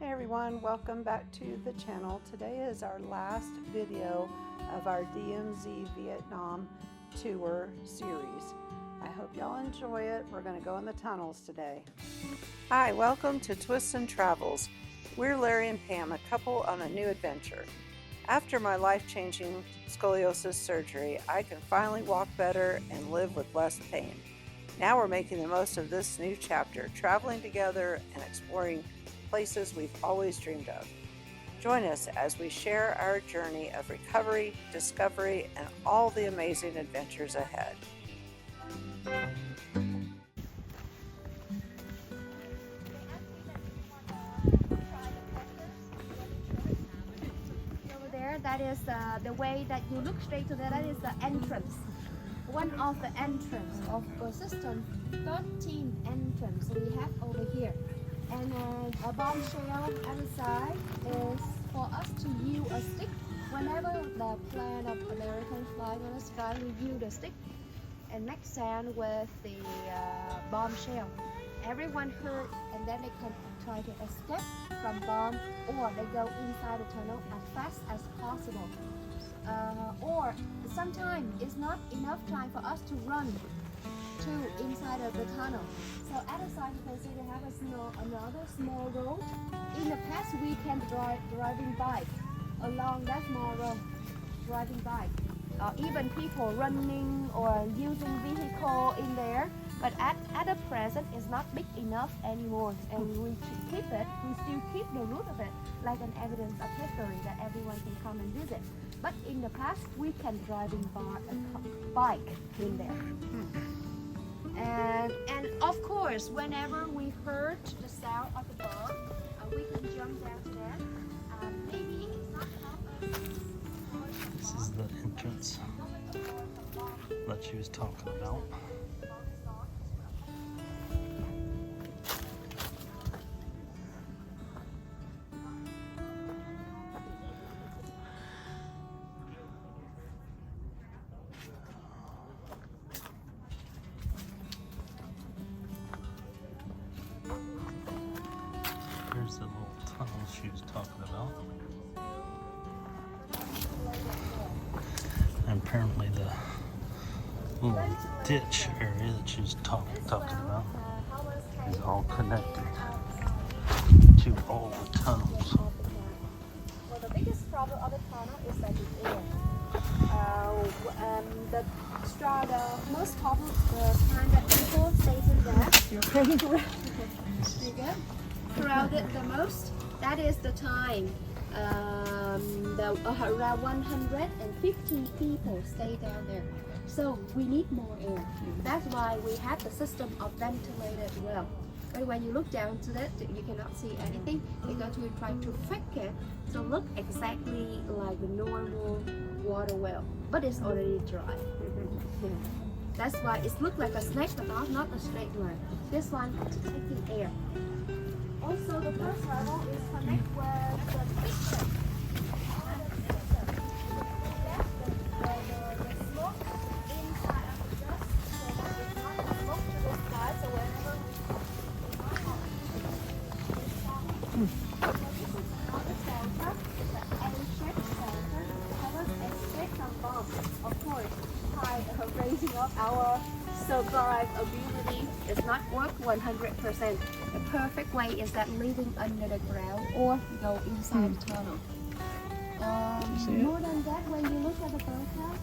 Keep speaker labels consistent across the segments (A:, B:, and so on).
A: Hey everyone, welcome back to the channel. Today is our last video of our DMZ Vietnam tour series. I hope y'all enjoy it. We're going to go in the tunnels today. Hi, welcome to Twists and Travels. We're Larry and Pam, a couple on a new adventure. After my life-changing scoliosis surgery, I can finally walk better and live with less pain. Now we're making the most of this new chapter, traveling together and exploring places we've always dreamed of. Join us as we share our journey of recovery, discovery, and all the amazing adventures ahead.
B: Over there, that is the way that you look straight to that is the entrance. One of the entrance of the system, 13 entrance we have over here. And a bombshell at the side is for us to use a stick. Whenever the plane of American flying on the sky, we use the stick and make sound with the bombshell. Everyone heard, and then they can try to escape from bomb, or they go inside the tunnel as fast as possible. Or sometimes it's not enough time for us to run to inside of the tunnel. So at the side you can see they have another small road. In the past we can driving bike along that small road, driving bike. Even people running or using vehicle in there. But at the present it's not big enough anymore, and we still keep the root of it like an evidence of history that everyone can come and visit. But in the past we can driving bike in there. And of course, whenever we heard the sound of the bomb, we can jump down to that. Maybe it's not
C: This is the entrance that she was talking about. Here's the little tunnel she was talking about. And apparently the little ditch area that she was talking about is all connected to all the tunnels.
B: Well, the biggest problem of the tunnel is that the air. The most problem, the time that people stationed there, crowded the most, that is the time. Around 150 people stay down there. So we need more air. That's why we have the system of ventilated well. But when you look down to that, you cannot see anything because we try to fake it to look exactly like a normal water well, but it's already dry. That's why it looks like a snake, but not a straight line. This one is taking air. Also, the first level is connect with the system. The smoke inside of the dust, so that it's not the smoke to the sky. So whenever this is another shelter, the L-shaped shelter, covers escape from bombs. Of course, by raising up our survive ability is not work 100%. The perfect way is that living under the ground or go inside the tunnel. More than that, when you look at the birdhouse,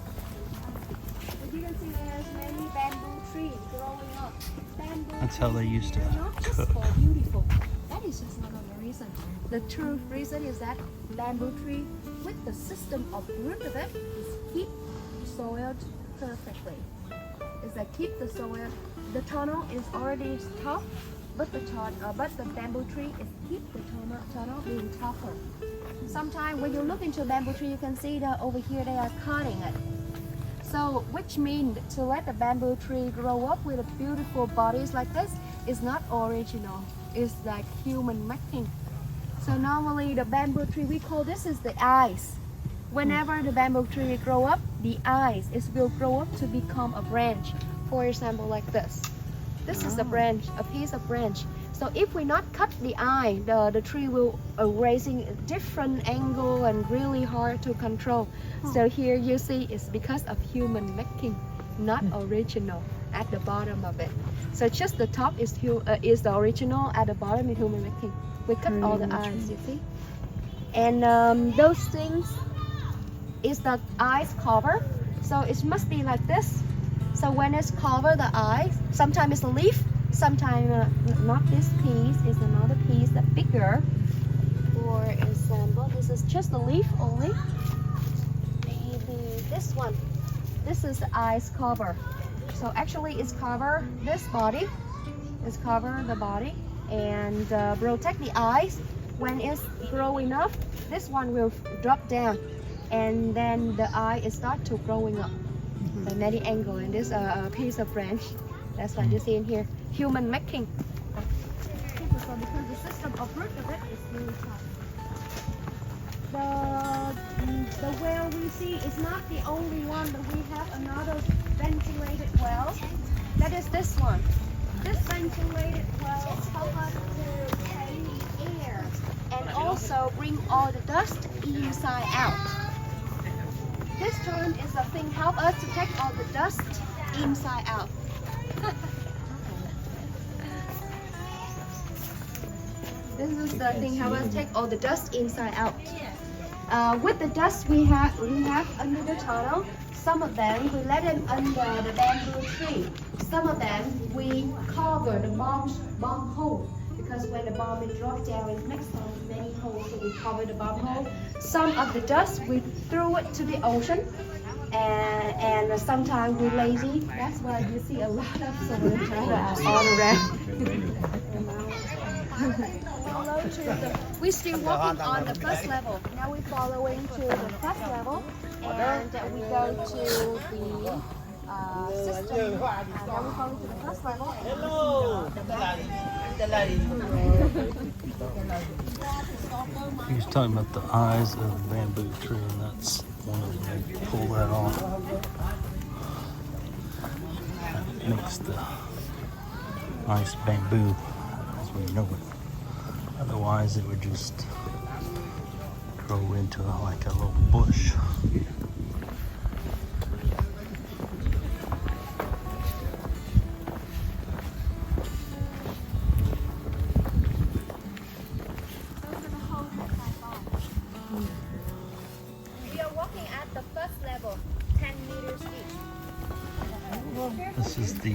B: you can see there's many bamboo trees growing up.
C: That's how they used to
B: not just
C: cook.
B: for beautiful. That is just not the reason. The true reason is that bamboo tree with the system of root of it is keep soiled perfectly. Is that keep the soil. The tunnel is already tough, but the bamboo tree is keep the tunnel being tougher. Sometimes when you look into bamboo tree, you can see that over here they are cutting it. So which means to let the bamboo tree grow up with a beautiful bodies like this is not original. It's like human making. So normally the bamboo tree, we call this is the eyes. Whenever the bamboo tree grow up, the eyes will grow up to become a branch. For example, like this. This is a branch, a piece of branch. So So if we not cut the eye, the tree will raising a different angle and really hard to control. So here you see it's because of human making, not original at the bottom of it. So just the top is the original, at the bottom is human making. We cut all the eyes, you see. And those things is the eyes cover. So it must be like this. So when it's cover the eyes, sometimes it's a leaf, sometimes not this piece, is another piece that's bigger. For example, this is just a leaf only. Maybe this one. This is the eyes cover. So actually it's cover this body. It's cover the body and protect the eyes. When it's growing up, this one will drop down. And then the eye is start to growing up. By many angles, and this piece of branch. That's why you see in here, human making. So because the system of root of it is really tough. The well we see is not the only one, but we have another ventilated well. That is this one. This ventilated well helps us to take the air and also bring all the dust inside out. This term is the thing help us to take all the dust inside out. This is the thing help us take all the dust inside out. With the dust we have under the tunnel, some of them we let them under the bamboo tree. Some of them we cover the bomb hole. Because when the bomb is dropped down, it makes many holes, so we cover the bomb hole. Some of the dust we throw it to the ocean, and sometimes we're lazy. That's why you see a lot of soldiers all around. We're still walking on the first level. Now we're following to the first level, and we go to the system. Now we're going to the first level. Hello.
C: He's talking about the eyes of the bamboo tree, and that's one of them. They pull that off. That makes the nice bamboo as we know it. Otherwise, it would just grow into like a little bush. This is the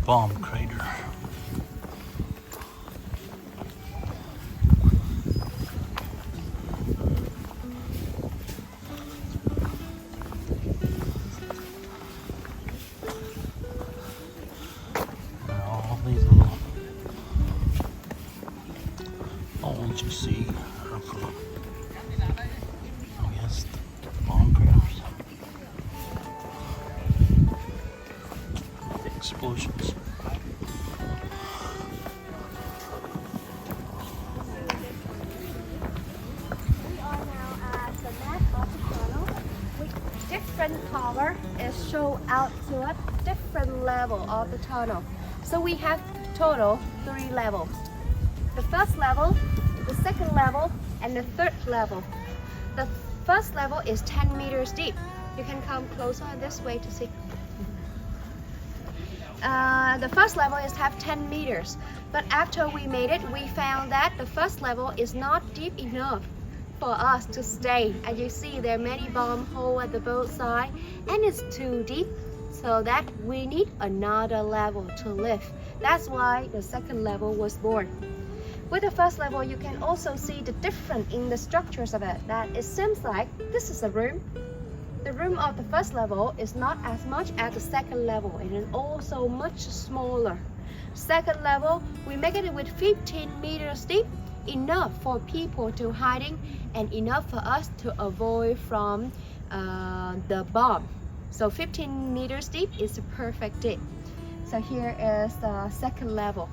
C: bomb crater. And all these little holes you see are from, I guess, the bomb craters. Explosions.
B: We are now at the map of the tunnel, with different color is shown out to a different level of the tunnel. So we have total 3 levels. The first level, the second level, and the third level. The first level is 10 meters deep. You can come closer this way to see. The first level is have 10 meters, but after we made it, we found that the first level is not deep enough for us to stay. As you see, there are many bomb holes at the both sides, and it's too deep, so that we need another level to live. That's why the second level was born. With the first level, you can also see the difference in the structures of it. That it seems like this is a room. The room of the first level is not as much as the second level, and is also much smaller. Second level, we make it with 15 meters deep, enough for people to hiding and enough for us to avoid from the bomb. So 15 meters deep is the perfect deep. So here is the second level.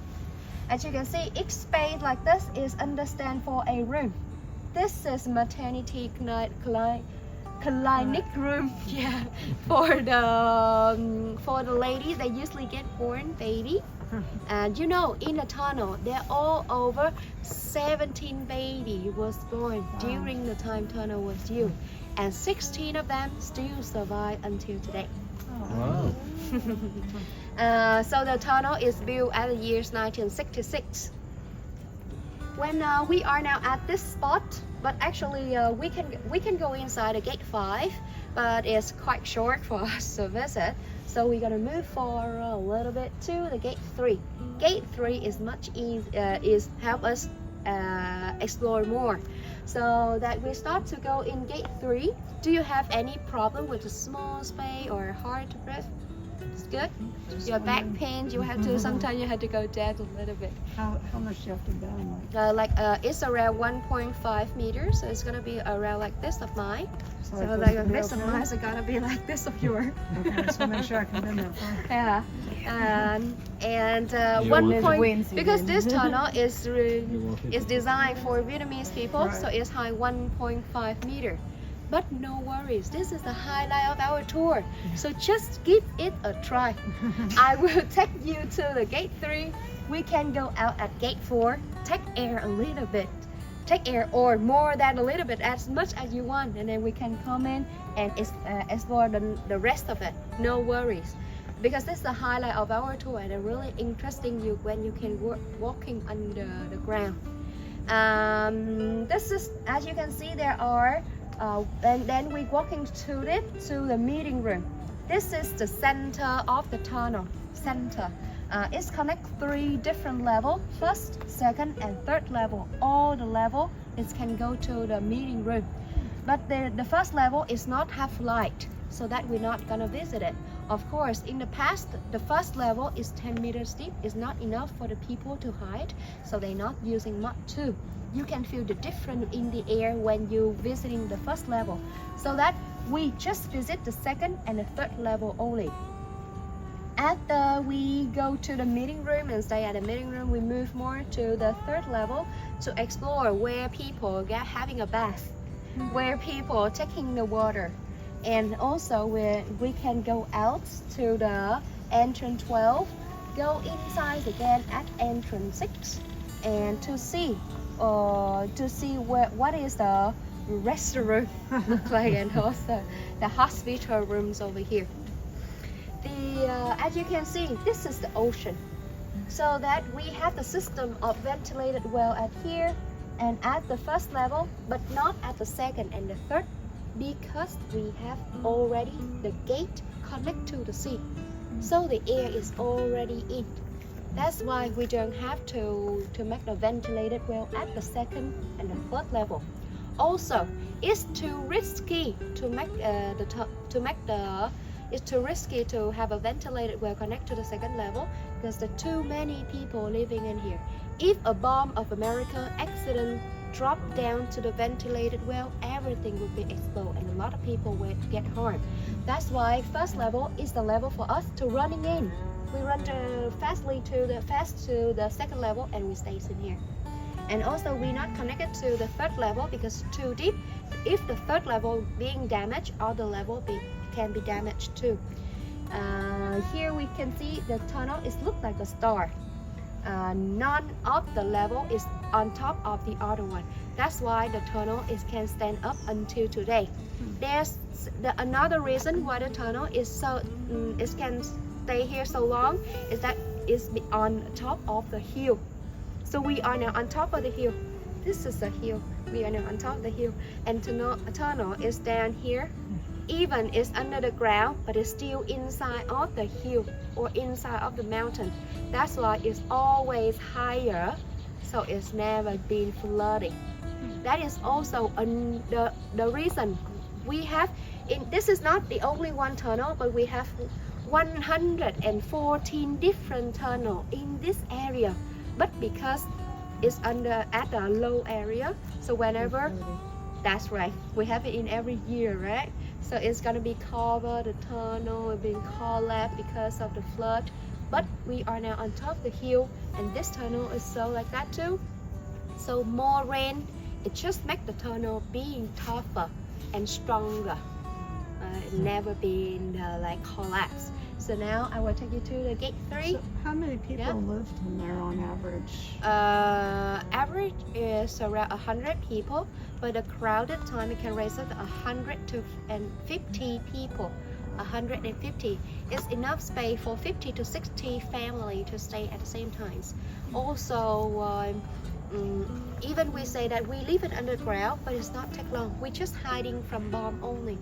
B: As you can see, each space like this is understand for a room. This is maternity clinic room, yeah, for the ladies that usually get born baby. And you know, in the tunnel, there are over 17 babies was born during the time tunnel was due, and 16 of them still survive until today.
C: Wow.
B: So the tunnel is built at the years 1966. When we are now at this spot, but actually we can go inside the gate 5, but it's quite short for us to visit. So we're gonna move forward a little bit to the gate 3. Gate 3 is much is help us explore more. So that we start to go in gate 3. Do you have any problem with the small space or hard to breathe? It's good. Your back pain, you have to sometimes you have to go down a little bit.
A: How much do you have to go down?
B: It's around 1.5 meters, so it's gonna be around like this of mine. So
A: like
B: like
A: this
B: the rest of
A: okay?
B: mine is gonna be like this of yours.
A: Okay, just want to make sure I can bend that far.
B: Yeah, and
C: You
B: one
C: will-
B: point because this tunnel is designed for Vietnamese people,
A: Right.
B: so it's high 1.5 meter. But no worries, this is the highlight of our tour. So just give it a try. I will take you to the gate 3. We can go out at gate 4. Take air a little bit. Take air or more than a little bit, as much as you want, and then we can come in and explore the rest of it. No worries, because this is the highlight of our tour and really interesting you when you can walking under the ground. This is, as you can see, there are and then we're walking to the meeting room. This is the center of the tunnel. Center. It's connect 3 different levels: first, second, and third level. All the level it can go to the meeting room. But the first level is not have light, so that we're not gonna visit it. Of course, in the past, the first level is 10 meters deep. It's not enough for the people to hide, so they're not using much too. You can feel the difference in the air when you visiting the first level. So that we just visit the second and the third level only. After we go to the meeting room and stay at the meeting room, we move more to the third level to explore where people get having a bath, where people taking the water, and also where we can go out to the entrance 12, go inside again at entrance 6, and to see what is the restaurant look like, and also the hospital rooms over here. As you can see, this is the ocean, so that we have the system of ventilated well at here and at the first level, but not at the second and the third, because we have already the gate connect to the sea, so the air is already in. That's why we don't have to make the ventilated well at the second and the third level. Also, it's too risky to make it's too risky to have a ventilated well connect to the second level, because there are too many people living in here. If a bomb of America accident drop down to the ventilated well, everything will be exploded and a lot of people will get harmed. That's why first level is the level for us to running in. We run fast to the second level and we stay in here. And also we're not connected to the third level because it's too deep. If the third level being damaged, other level can be damaged too. Here we can see the tunnel is look like a star. None of the level is on top of the other one. That's why the tunnel can stand up until today. There's another reason why the tunnel is so it can stay here so long is that it's on top of the hill. So we are now on top of the hill. This is the hill. We are now on top of the hill, and the tunnel is down here. Even it's under the ground, but it's still inside of the hill or inside of the mountain. That's why it's always higher, so it's never been flooding. That is also the reason we have. This is not the only one tunnel, but we have 114 different tunnels in this area. But because it's at a low area, so whenever, that's right, we have it in every year, right? So it's gonna be covered, the tunnel will be collapsed because of the flood. But we are now on top of the hill, and this tunnel is so like that too. So more rain, it just makes the tunnel being tougher and stronger. Never been like collapsed. So now I will take you to the gate 3.
A: So how many people
B: Yeah.
A: lived in there on average?
B: Average is around 100 people, but the crowded time it can raise up to 150 people. 150 is enough space for 50 to 60 family to stay at the same time. Also, even we say that we leave it underground, but it's not take long. We're just hiding from bomb only.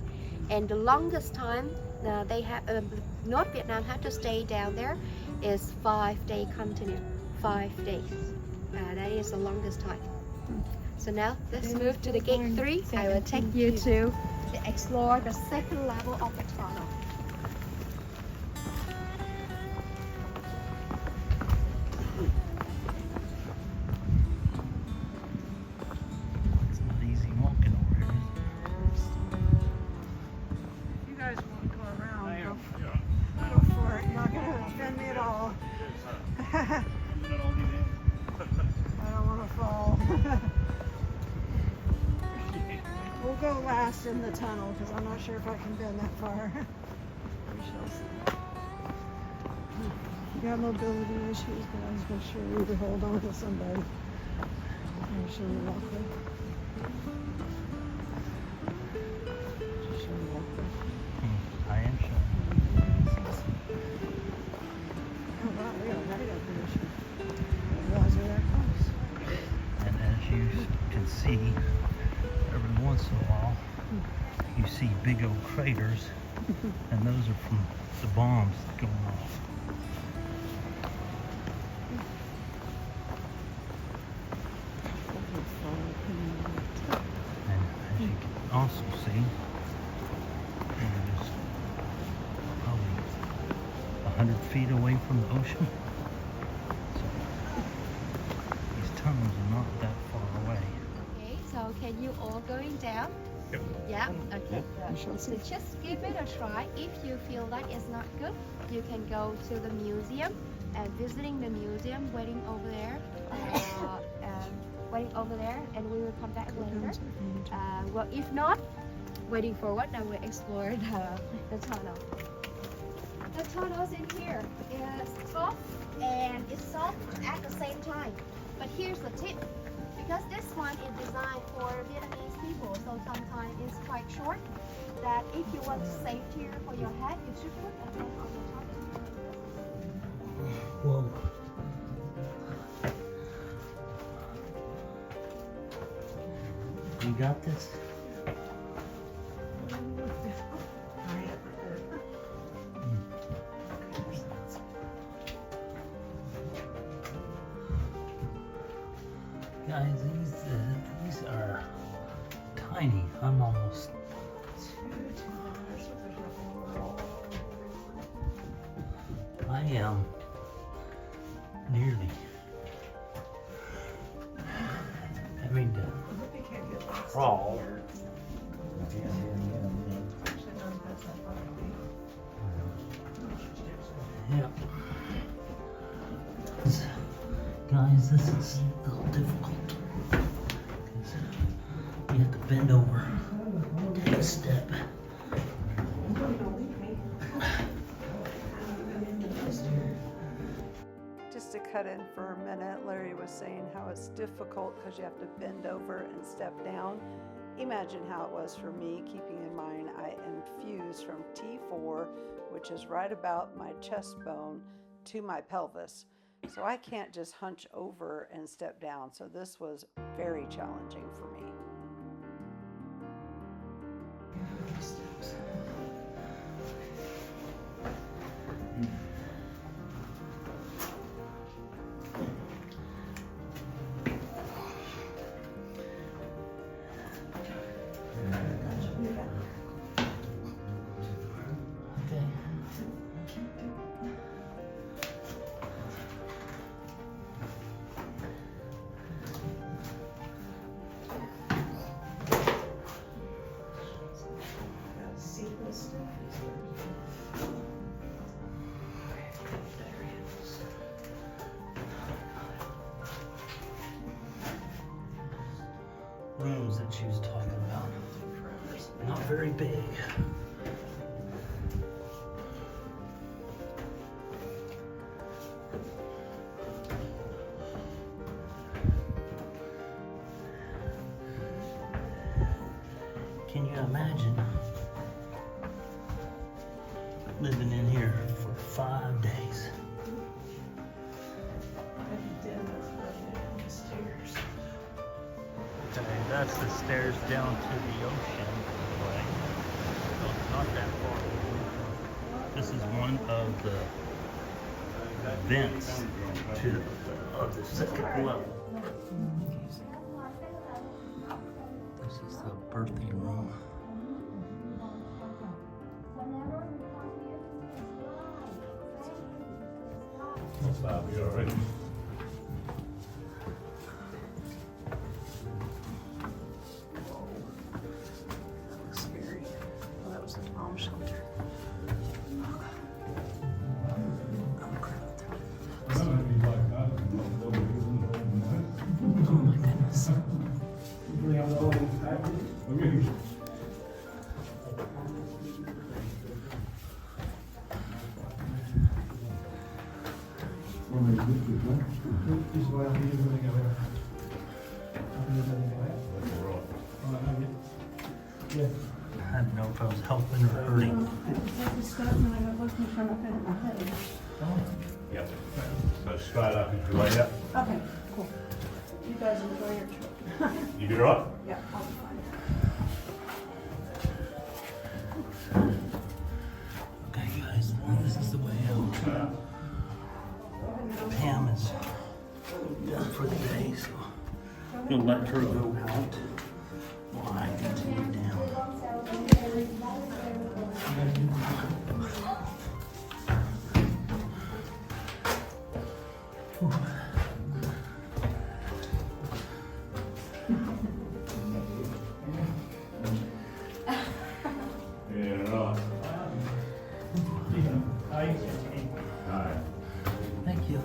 B: And the longest time they have North Vietnam have to stay down there is 5-day continue. 5 days. That is the longest time. So now let's move to the gate 3. I will take you to explore the second level of the tunnel.
C: It's not easy walking over here.
A: If you guys want to go around, go for it. You're not going to offend me at all. I don't want to fall. We'll go last in the tunnel because I'm not sure if I can bend that far. We shall see. If you got mobility issues, guys, make sure you either hold on to somebody or show me walk with. Just show me walk with.
C: I am sure.
A: Oh wow, we got right up here. I didn't realize we were that close.
C: And as you can see, every once in a while, you see big old craters, and those are from the bombs going off. And as you can also see, there's probably 100 feet away from the ocean. So these tunnels are not that far away.
B: Okay, so can you all going down?
C: Yep.
B: Yeah, okay.
A: We shall see.
B: So just give it a try. If you feel that it's not good, you can go to the museum and visiting the museum, waiting over there, and we will come back later. Well, if not, waiting for what? Now we explore the tunnel. The tunnels in here is tough and it's soft at the same time. But here's the tip. Because this one is designed for Vietnamese people, so sometimes it's quite short, that if you want safety for your head, you should put a hand on the top.
C: Whoa. You got this? Guys, these are tiny. I'm almost. I am nearly having to crawl. Yep. Guys, this is a little difficult. You have to bend over, take a step.
A: Just to cut in for a minute, Larry was saying how it's difficult because you have to bend over and step down. Imagine how it was for me, keeping in mind I am fused from T4, which is right about my chest bone, to my pelvis. So I can't just hunch over and step down. So this was very challenging for me.
C: Rooms that she was talking about. Not very big. Can you imagine living in here for 5 days? Okay, that's the stairs down to the ocean. Right? So it's not that far. This is one of the vents to the second level. This is the birthing room.
D: What's that? You all right?
A: That was scary. Well, that was the bomb shelter. Oh, crap. Oh my goodness.
C: I didn't know if I was helping or hurting.
D: Yep. So straight up into the way up.
A: Okay, cool. You guys enjoy your trip.
D: You be right?
A: Yeah, I'll be fine.
C: Okay, guys, this is the way out. Pam is done for the day, so we'll let her go out while I continue down.
D: Yeah, right. Hi.
C: Thank you.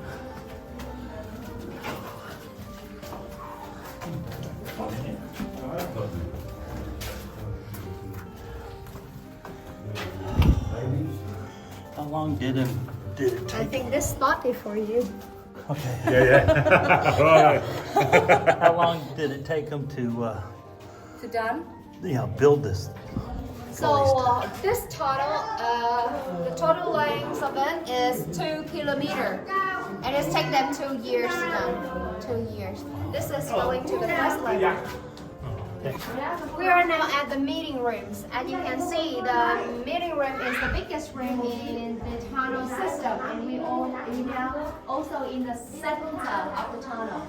C: How long did it
B: I
C: take?
B: think this spot is for you.
C: Okay.
D: Yeah. Right.
C: How long did it take them to
B: done?
C: build this?
B: So this tunnel, the total length of it is 2 kilometers, and it's taken them 2 years done. 2 years. This is going to the first level. We are now at the meeting rooms. As you can see, the meeting room is the biggest room in the tunnel system, and we now also in the center of the tunnel.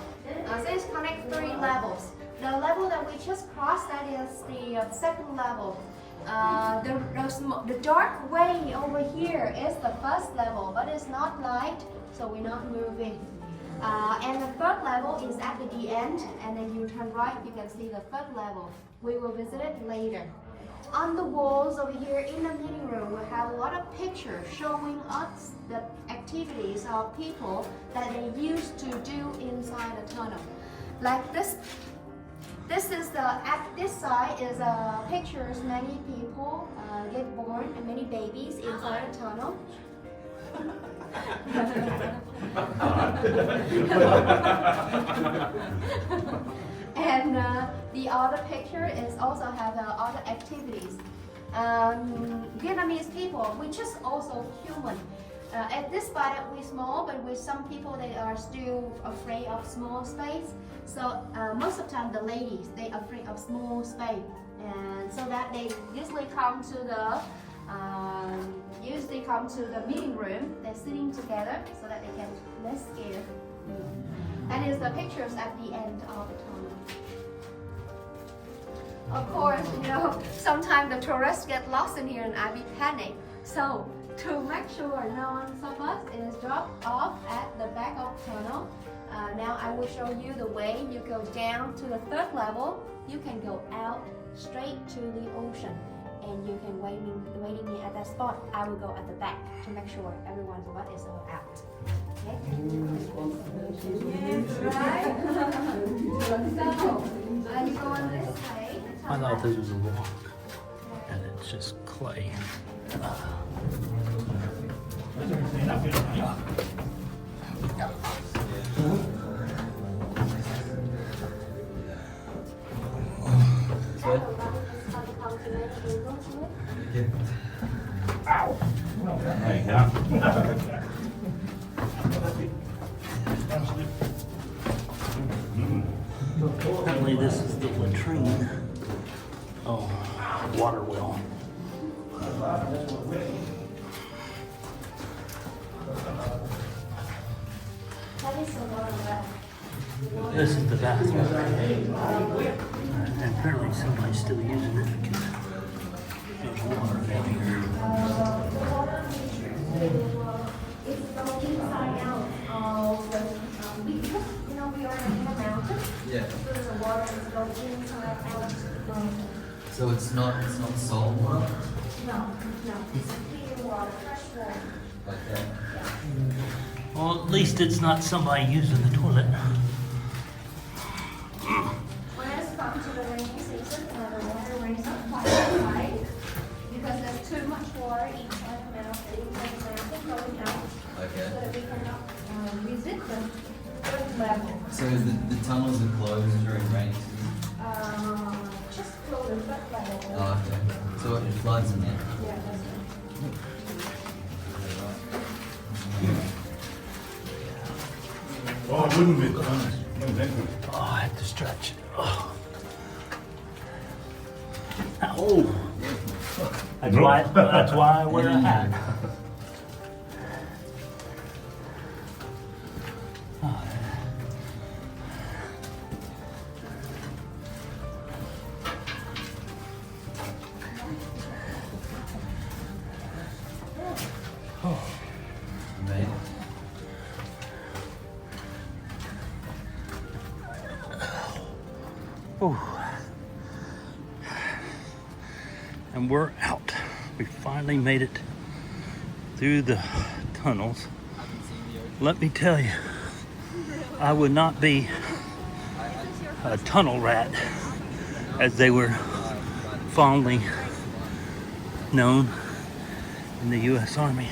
B: So it's connect 3 levels. The level that we just crossed, that is the second level. The dark way over here is the first level, but it's not light, so we're not moving. And the third level is at the end, and then you turn right, you can see the third level. We will visit it later. On the walls over here in the meeting room, we have a lot of pictures showing us the activities of people that they used to do inside the tunnel. Like this. This is at this side is pictures many people get born and many babies inside a tunnel. And the other picture is also have other activities. Vietnamese people, which is also human. At this spot we're small, but with some people they are still afraid of small space. So most of the time the ladies, they are afraid of small space, and so that they usually come to the meeting room. They're sitting together so that they can less scared. And it's the pictures at the end of the tunnel. Of course, sometimes the tourists get lost in here and I be panic. So to make sure no one of us is dropped off at the back of the tunnel. Now I will show you the way you go down to the third level. You can go out straight to the ocean, and you can waiting me at that spot. I will go at the back to make sure everyone's butt is all out. Okay? Right? So you go on this way.
C: I thought this was a rock, and it's just clay. Apparently this is the latrine. Oh, water well. This is the bathroom. And apparently somebody's still using it because there's water down here.
B: It's from inside out of the, because, you know, we are in a mountain.
E: Yeah.
B: So the water is from inside out.
E: So it's not salt water?
B: No, it's clear water, fresh water.
E: Okay.
C: Well, at least it's not somebody using the toilet.
B: When it's come to the rainy season, the water rains up quite high because there's too much water inside the mountain going out.
E: Okay.
B: So that we cannot visit the earth level.
E: So the tunnels are closed during rainy season?
B: Just below the earth level.
E: Oh, okay. So it floods in there?
B: Yeah, that's right.
D: Oh, it wouldn't be honest. No, thank you.
C: Oh, I have to stretch. Oh. Oh. That's why I wear a hat.
E: Made it.
C: Ooh. And we're out. We finally made it through the tunnels. Let me tell you, I would not be a tunnel rat, as they were fondly known in the U.S. Army.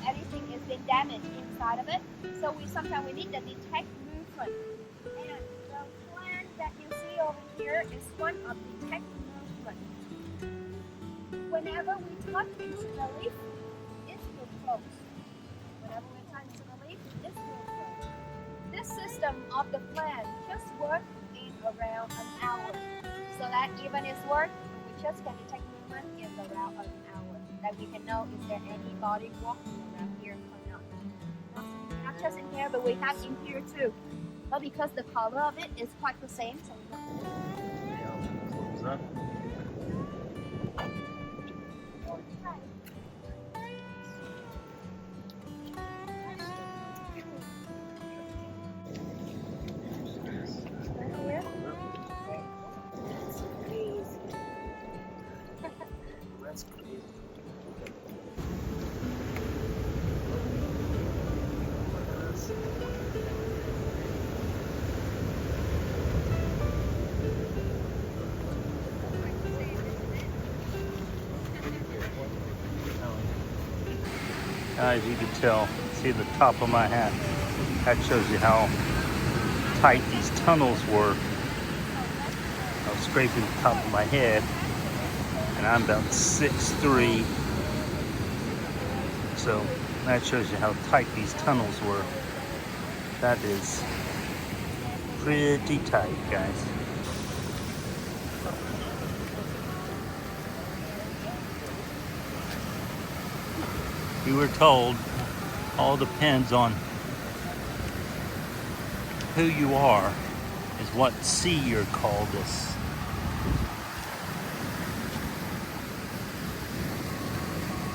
B: Everything has been damaged inside of it, so sometimes we need to detect movement. And the plan that you see over here is one of detect movement. Whenever we touch into the leaf, it will close. Whenever we touch into the leaf, it will close. This system of the plan just works in around an hour, so that even it's work, we just can detect movement in around an hour. That we can know is there anybody walking around here or not. Not just in here, but we have in here too. But because the color of it is quite the same, so we don't.
C: As you can tell, see the top of my hat. That shows you how tight these tunnels were. I was scraping the top of my head, and I'm about 6'3". So that shows you how tight these tunnels were. That is pretty tight, guys. We were told all depends on who you are, is what sea you're called this.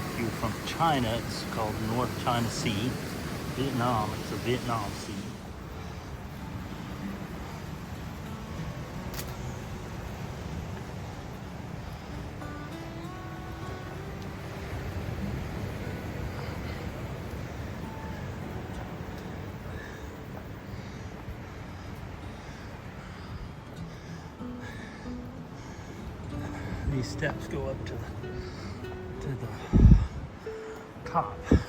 C: If you're from China, it's called North China Sea. Vietnam, it's the Vietnam Sea. these steps go up to the top of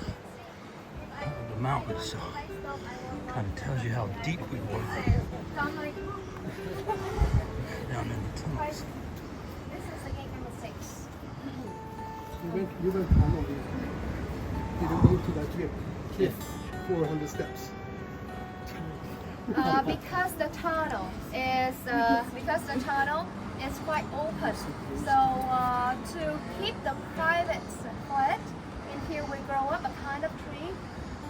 C: the mountain, so kind of tells you how deep we were down in the tunnels.
B: This is the gate number 6.
F: You went down over here. You didn't go to that cliff, 400 steps.
B: Because the tunnel is quite open. So to keep the private quiet, in here we grow up a kind of tree.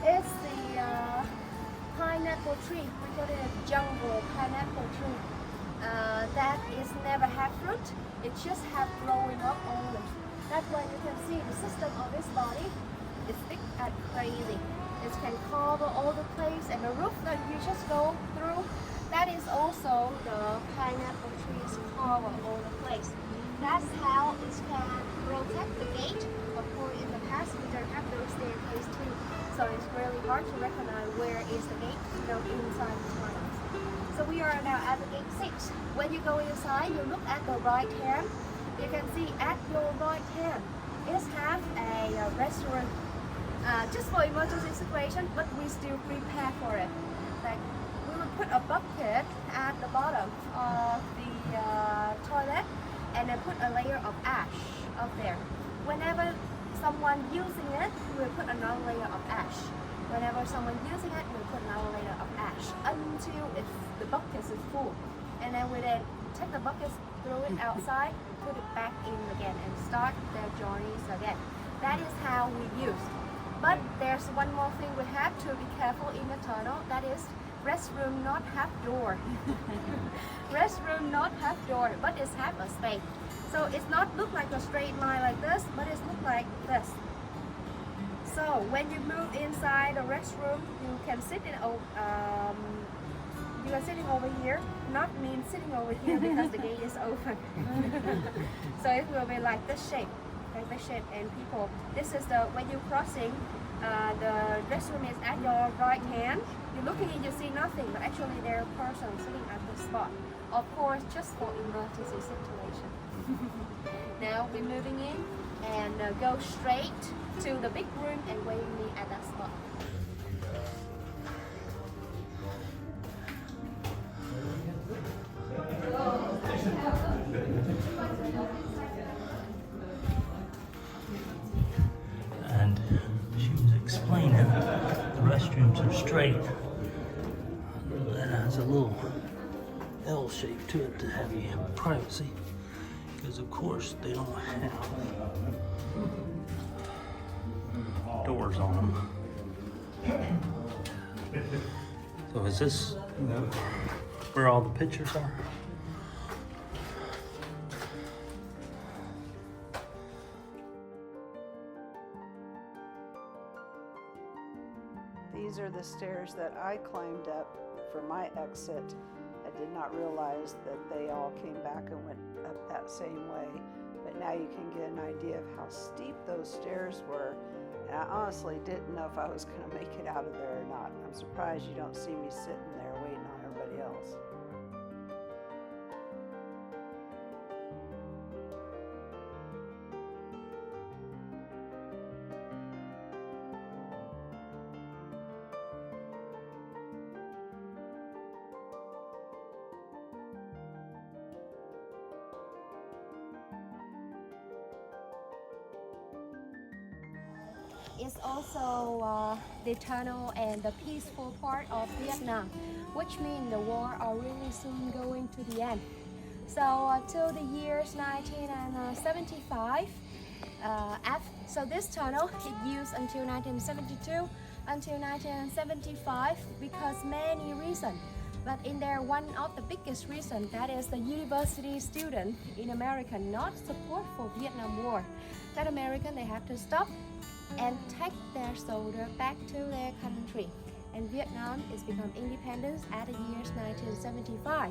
B: It's the pineapple tree. We call it a jungle pineapple tree. That is never have fruit. It just have growing up only. That's why you can see the system of this body is thick and crazy. It can cover all the place, and the roof that you just go through, that is also the pineapple trees cover all the place. That's how it can protect the gate. Of course, in the past we don't have those staircase too, so it's really hard to recognize where is the gate, inside the tunnels. So we are now at the gate 6. When you go inside, you look at the right hand. You can see at your right hand, it has a restaurant. Just for emergency situation, but we still prepare for it. Like we will put a bucket at the bottom of the toilet, and then put a layer of ash up there. Whenever someone using it, we will put another layer of ash. Whenever someone using it, we will put another layer of ash until the bucket is full, and then we then take the bucket, throw it outside, put it back in again, and start their journeys again. That is how we use. But there's one more thing we have to be careful in the tunnel. That is restroom not have door. Restroom not have door, but it's have a space. So it's not look like a straight line like this, but it's look like this. So when you move inside the restroom, you can sit in you are sitting over here, not mean sitting over here because the gate is open. So it will be like this shape. And people, this is the when you're crossing, the restroom is at your right hand. You're looking and you see nothing, but actually there are a person sitting at the spot. Of course, just for emergency situation. Now we're moving in and go straight to the big room and wait me at that spot.
C: And she was explaining the restrooms are straight. That has a little L shape to it to have you have privacy, because of course they don't have doors on them. So is this where all the pictures are?
A: These are the stairs that I climbed up for my exit. I did not realize that they all came back and went up that same way. But now you can get an idea of how steep those stairs were. And I honestly didn't know if I was going to make it out of there or not. I'm surprised you don't see me sitting there waiting on everybody else.
B: It's also the tunnel and the peaceful part of Vietnam, which means the war are really soon going to the end. So till the years 1975, so this tunnel it used until 1972, until 1975 because many reasons. But in there, one of the biggest reasons that is the university student in America not support for Vietnam War. That American they have to stop and take their soldier back to their country. And Vietnam is become independent at the years 1975.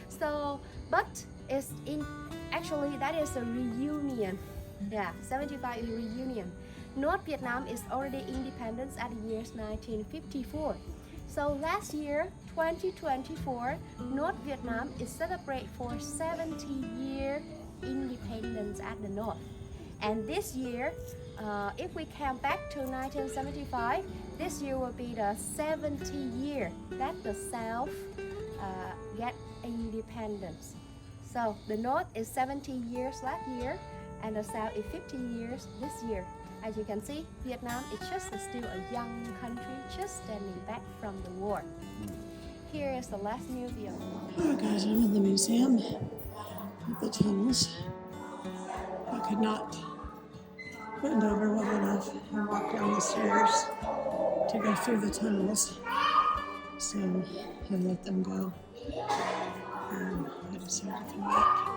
B: So, but it's in actually that is a reunion. Yeah, 75 is a reunion. North Vietnam is already independent at the years 1954. So last year, 2024, North Vietnam is celebrate for 70 years independence at the north. And this year, if we count back to 1975, this year will be the 70 year that the South get independence. So the North is 70 years last year, and the South is 50 years this year. As you can see, Vietnam is just still a young country, just standing back from the war. Here is the last museum.
A: Alright guys, I'm in the museum of the tunnels. I could not bend over well enough and walk down the stairs to go through the tunnels. So I let them go. And I decided to come back.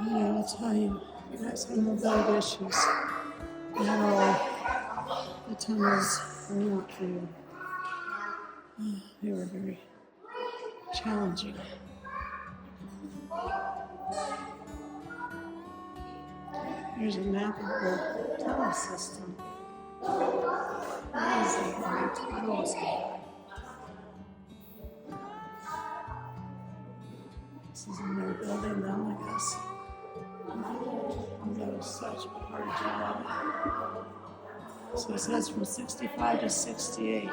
A: Yeah, I'll tell you, you guys have mobility issues. No, the tunnels were not for you. They were very challenging. Here's a map of the tunnel system. What is the tunnels? This is a new building them, I guess. That was such a hard job. So it says from 65 to 68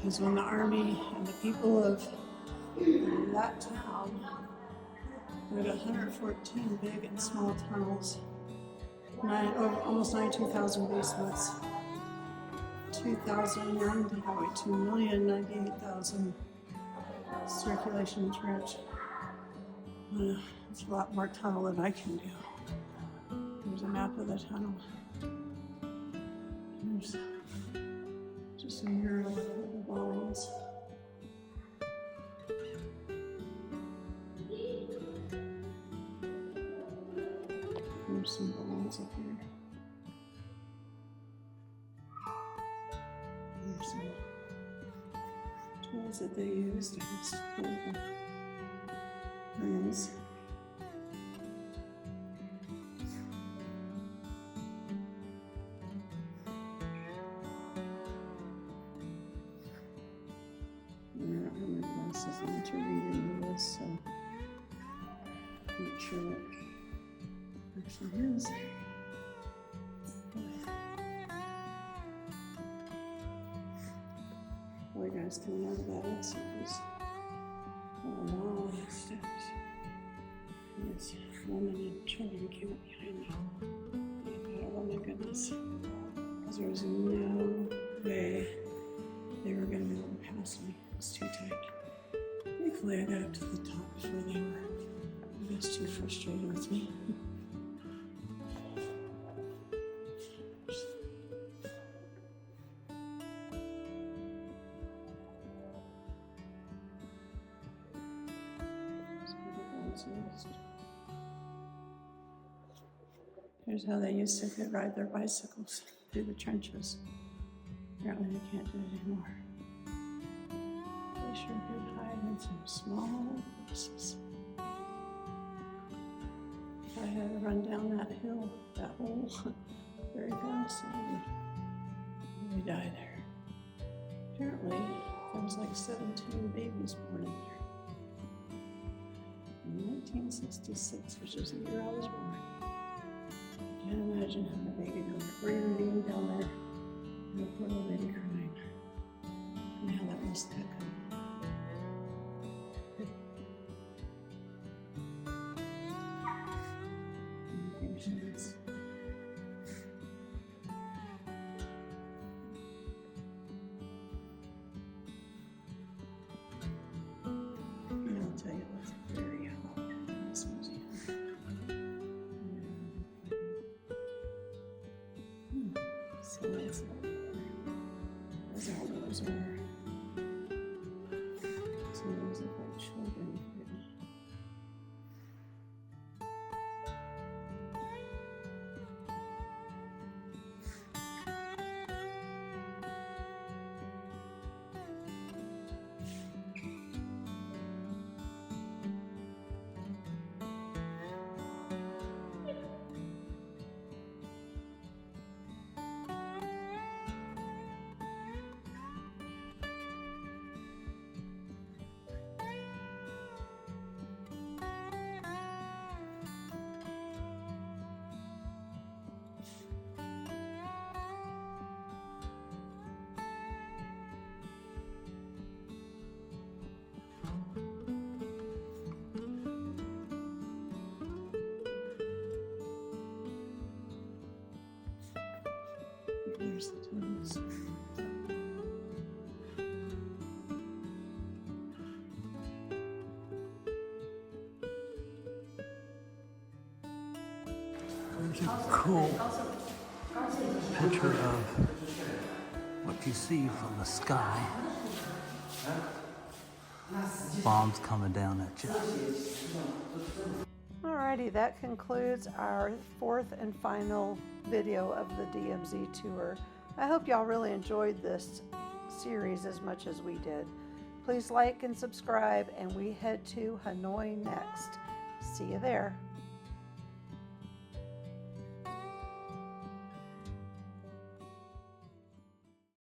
A: is when the army and the people of that town did 114 big and small tunnels, almost 92,000 basements, 2,090 highway, 2,098,000 circulation trench. It's a lot more tunnel than I can do. There's a map of the tunnel. There's just a mural of the bombings. There's some bones up here. There's some tools that they used to hold the rings. I need to read into this, so I'm not sure what it actually is. Boy, guys, coming out of that exit was a long steps. And this woman and children came up behind me. I thought, oh my goodness, because there was no way they were going to be able to pass me. It was too tight. Thankfully, I got up to the top before they were. I was too frustrated with me. Here's how they used to ride their bicycles through the trenches. Apparently, they can't do it anymore. They sure could hide in some small places. If I had to run down that hill, that hole, very fast, I would die there. Apparently, there was like 17 babies born in there. In 1966, which was the year I was born. I can't imagine having a baby down there, or even being down there, and a poor little baby crying. And how that must have come. Patience. And I'll tell you, it was very hot in this museum. So that's those all those are. So those look like children.
B: Here's it.
C: There's a cool picture of what you see from the sky. Bombs coming down at you.
A: Alrighty, that concludes our fourth and final video of the DMZ tour. I hope y'all really enjoyed this series as much as we did. Please like and subscribe, and we head to Hanoi next. See you there.